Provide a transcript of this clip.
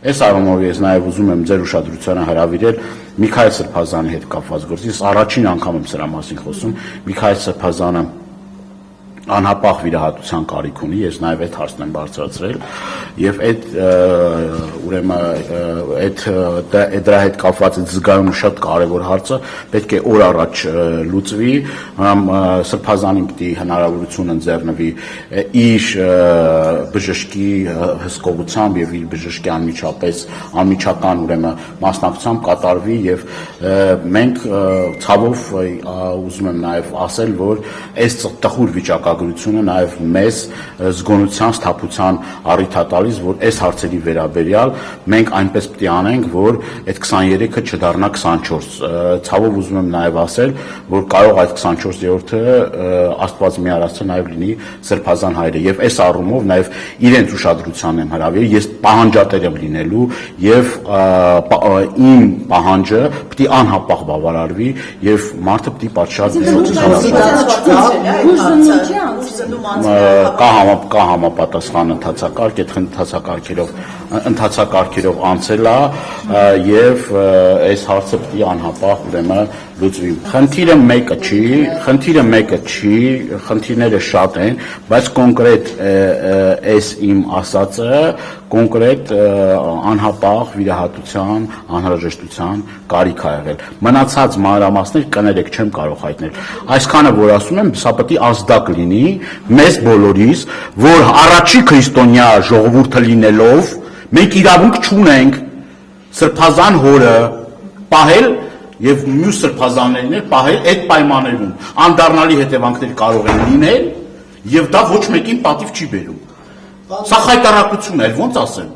Այս առումով ես նաև ուզում եմ ձեր ուշադրությանը հրավիրել Միքայել Սրբազանի հետ կապված գործի։ Ես առաջին անգամ եմ սրա մասին խոսում։ Միքայել Սրբազանը անհապաղ վիրահատության կարիք ունի, ես նաև այդ հարցն եմ բարձրացրել եւ դրա հետ կապված այդ զգայունը շատ կարեւոր հարցը պետք է օր առաջ լուծվի, Սրբազանին պիտի հնարավորություն ընձեռնվի իր բժշկի հսկողությամբ եւ իր բժշկի անմիջական ուրեմն մասնակցությամբ կատարվի եւ մենք ցավով ուզում եմ նաև ասել, որ այս տխուր վիճակագրությունը նաև մեզ զգոնության, սթափության առիթ է տալիս, որ այս հարցերի վերաբերյալ մենք այնպես պետք է անենք, որ այդ 23-ը չդառնա 24։ Ցավով ուզում եմ նաև ասել, որ կարող այդ 24-րդը Աստված մի արածը նաև լինի Սրբազան հայրը եւ այս առումով նաև իրենց ուշադրությանն եմ հրավիրել, ես պահանջատեր եմ լինելու եւ իմ պահանջը պետք է անհապաղ բավարարվի եւ մարդը պետք է պատշաճ կա համապատասխան ընթացակարգ, այդ ընթացակարգերով անցել է եւ այս հարցը պետք է անհապաղ ուրեմն լուծվի։ Խնդիրը մեկը չի, խնդիրները շատ են, բայց կոնկրետ այս իմ ասածը կոնկրետ անհապաղ վիրահատության անհրաժեշտության կարիք ա եղել։ Մնացած մանրամասներ կներեք չեմ կարող հայտնել։ Այսքանը որ ասում եմ, սա պետք է ազդակ լինի մեզ բոլորիս, որ առաջի քրիստոնյա ժողովուրդը լինելով մենք իրավունք չունենք Սրբազան հորը պահել եւ մյուս սրբազաններին պահել այդ պայմաններում անդառնալի հետևանքներ կարող են լինել եւ դա ոչ մեկին պատիվ չի բերում։ Սա խայտարակություն է, ոնց ասեմ։